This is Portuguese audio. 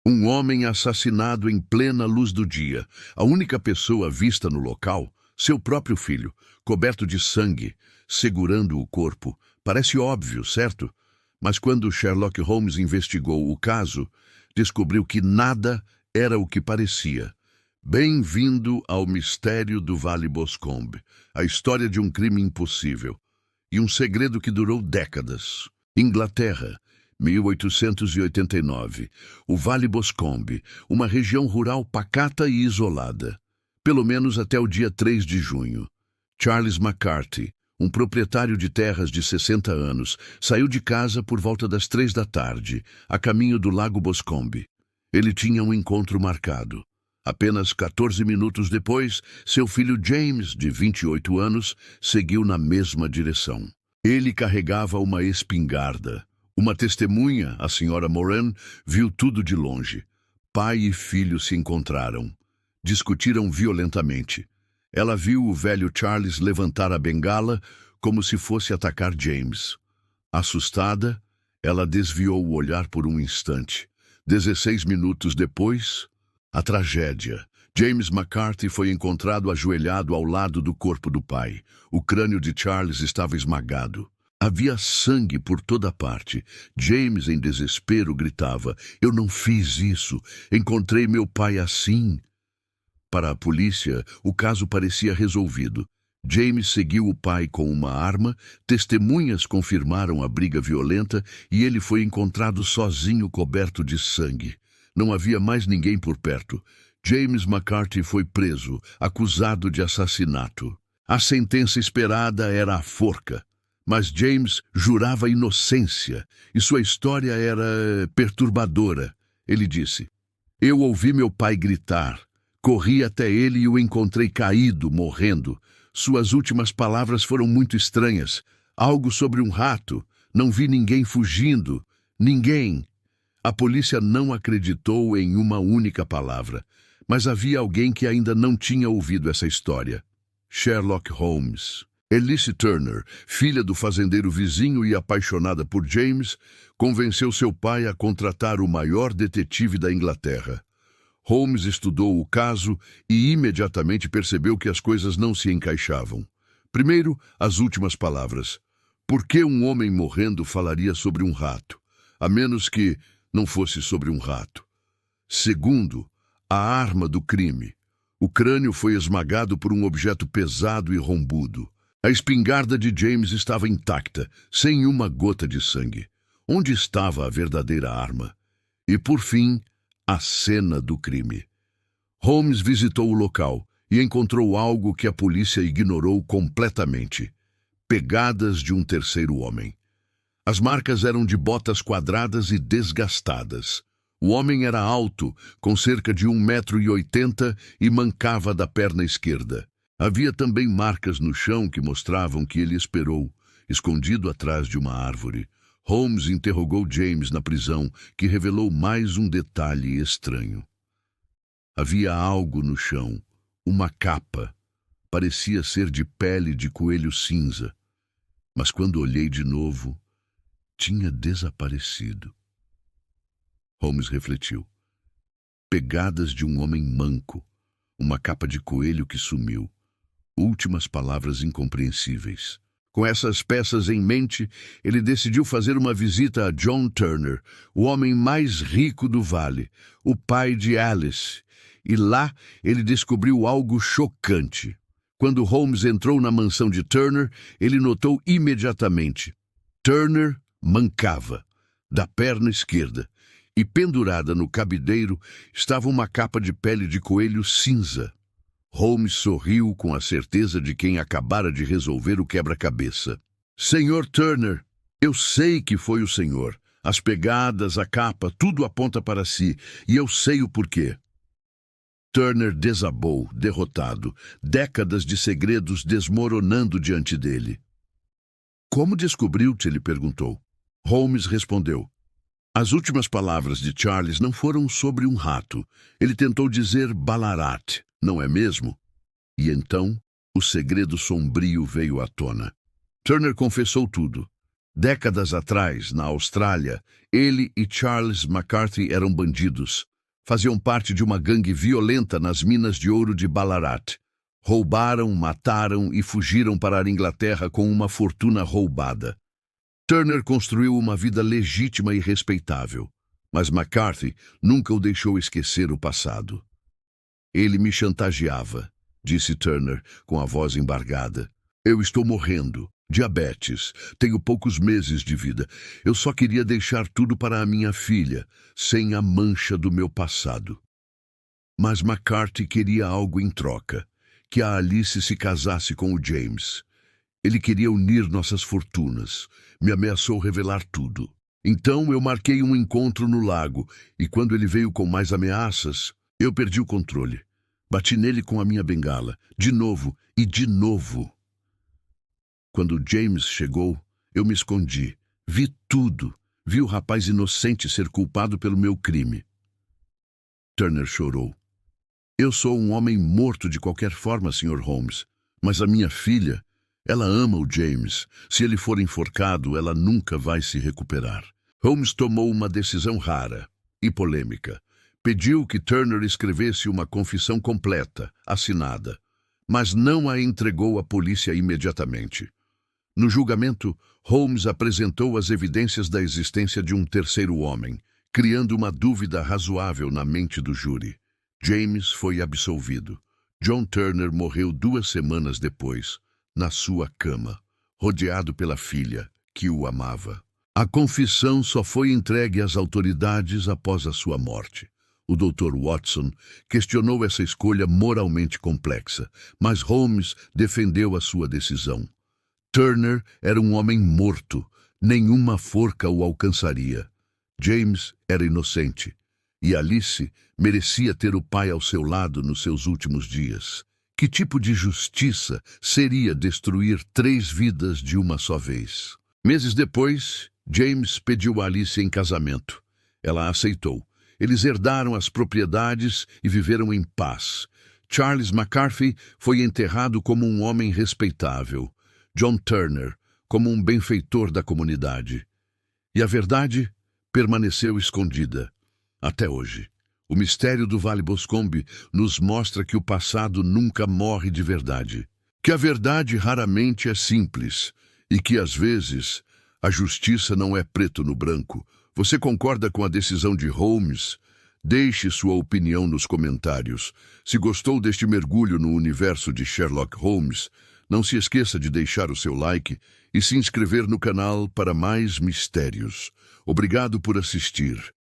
Um homem assassinado em plena luz do dia. A única pessoa vista no local, seu próprio filho, coberto de sangue, segurando o corpo. Parece óbvio, certo? Mas quando Sherlock Holmes investigou o caso, descobriu que nada era o que parecia. Bem-vindo ao mistério do Vale Boscombe, a história de um crime impossível e um segredo que durou décadas. Inglaterra, 1889. O Vale Boscombe, uma região rural pacata e isolada. Pelo menos até o dia 3 de junho. Charles McCarthy, um proprietário de terras de 60 anos, saiu de casa por volta das 3 da tarde, a caminho do Lago Boscombe. Ele tinha um encontro marcado. Apenas 14 minutos depois, seu filho James, de 28 anos, seguiu na mesma direção. Ele carregava uma espingarda. Uma testemunha, a senhora Moran, viu tudo de longe. Pai e filho se encontraram. Discutiram violentamente. Ela viu o velho Charles levantar a bengala como se fosse atacar James. Assustada, ela desviou o olhar por um instante. 16 minutos depois, a tragédia. James McCarthy foi encontrado ajoelhado ao lado do corpo do pai. O crânio de Charles estava esmagado. Havia sangue por toda parte. James, em desespero, gritava: "Eu não fiz isso. Encontrei meu pai assim." Para a polícia, o caso parecia resolvido. James seguiu o pai com uma arma, testemunhas confirmaram a briga violenta e ele foi encontrado sozinho, coberto de sangue. Não havia mais ninguém por perto. James McCarthy foi preso, acusado de assassinato. A sentença esperada era a forca. Mas James jurava inocência e sua história era perturbadora. Ele disse: "Eu ouvi meu pai gritar. Corri até ele e o encontrei caído, morrendo. Suas últimas palavras foram muito estranhas. Algo sobre um rato. Não vi ninguém fugindo. Ninguém." A polícia não acreditou em uma única palavra, mas havia alguém que ainda não tinha ouvido essa história. Sherlock Holmes. Elise Turner, filha do fazendeiro vizinho e apaixonada por James, convenceu seu pai a contratar o maior detetive da Inglaterra. Holmes estudou o caso e imediatamente percebeu que as coisas não se encaixavam. Primeiro, as últimas palavras. Por que um homem morrendo falaria sobre um rato, a menos que não fosse sobre um rato? Segundo, a arma do crime. O crânio foi esmagado por um objeto pesado e rombudo. A espingarda de James estava intacta, sem uma gota de sangue. Onde estava a verdadeira arma? E, por fim, a cena do crime. Holmes visitou o local e encontrou algo que a polícia ignorou completamente: pegadas de um terceiro homem. As marcas eram de botas quadradas e desgastadas. O homem era alto, com cerca de 1,80 m e mancava da perna esquerda. Havia também marcas no chão que mostravam que ele esperou, escondido atrás de uma árvore. Holmes interrogou James na prisão, que revelou mais um detalhe estranho. Havia algo no chão, uma capa. Parecia ser de pele de coelho cinza. Mas quando olhei de novo, tinha desaparecido. Holmes refletiu. Pegadas de um homem manco, uma capa de coelho que sumiu. Últimas palavras incompreensíveis. Com essas peças em mente, ele decidiu fazer uma visita a John Turner, o homem mais rico do vale, o pai de Alice, e lá ele descobriu algo chocante. Quando Holmes entrou na mansão de Turner, ele notou imediatamente. Turner mancava, da perna esquerda, e pendurada no cabideiro estava uma capa de pele de coelho cinza. Holmes sorriu com a certeza de quem acabara de resolver o quebra-cabeça. "Senhor Turner, eu sei que foi o senhor. As pegadas, a capa, tudo aponta para si, e eu sei o porquê." Turner desabou, derrotado, décadas de segredos desmoronando diante dele. "Como descobriu-te?" ele perguntou. Holmes respondeu. As últimas palavras de Charles não foram sobre um rato. Ele tentou dizer Ballarat, não é mesmo? E então, o segredo sombrio veio à tona. Turner confessou tudo. Décadas atrás, na Austrália, ele e Charles McCarthy eram bandidos. Faziam parte de uma gangue violenta nas minas de ouro de Ballarat. Roubaram, mataram e fugiram para a Inglaterra com uma fortuna roubada. Turner construiu uma vida legítima e respeitável, mas McCarthy nunca o deixou esquecer o passado. Ele me chantageava, disse Turner com a voz embargada. Eu estou morrendo. Diabetes. Tenho poucos meses de vida. Eu só queria deixar tudo para a minha filha, sem a mancha do meu passado. Mas McCarthy queria algo em troca, que a Alice se casasse com o James. Ele queria unir nossas fortunas. Me ameaçou revelar tudo. Então eu marquei um encontro no lago, e quando ele veio com mais ameaças, eu perdi o controle. Bati nele com a minha bengala, de novo e de novo. Quando James chegou, eu me escondi. Vi tudo. Vi o rapaz inocente ser culpado pelo meu crime. Turner chorou. Eu sou um homem morto de qualquer forma, Sr. Holmes, mas a minha filha, ela ama o James. Se ele for enforcado, ela nunca vai se recuperar. Holmes tomou uma decisão rara e polêmica. Pediu que Turner escrevesse uma confissão completa, assinada, mas não a entregou à polícia imediatamente. No julgamento, Holmes apresentou as evidências da existência de um terceiro homem, criando uma dúvida razoável na mente do júri. James foi absolvido. John Turner morreu 2 semanas depois, na sua cama, rodeado pela filha, que o amava. A confissão só foi entregue às autoridades após a sua morte. O Dr. Watson questionou essa escolha moralmente complexa, mas Holmes defendeu a sua decisão. Turner era um homem morto. Nenhuma forca o alcançaria. James era inocente. E Alice merecia ter o pai ao seu lado nos seus últimos dias. Que tipo de justiça seria destruir 3 vidas de uma só vez? Meses depois, James pediu a Alice em casamento. Ela aceitou. Eles herdaram as propriedades e viveram em paz. Charles McCarthy foi enterrado como um homem respeitável. John Turner como um benfeitor da comunidade. E a verdade permaneceu escondida, até hoje. O mistério do Vale Boscombe nos mostra que o passado nunca morre de verdade, que a verdade raramente é simples e que, às vezes, a justiça não é preto no branco. Você concorda com a decisão de Holmes? Deixe sua opinião nos comentários. Se gostou deste mergulho no universo de Sherlock Holmes, não se esqueça de deixar o seu like e se inscrever no canal para mais mistérios. Obrigado por assistir.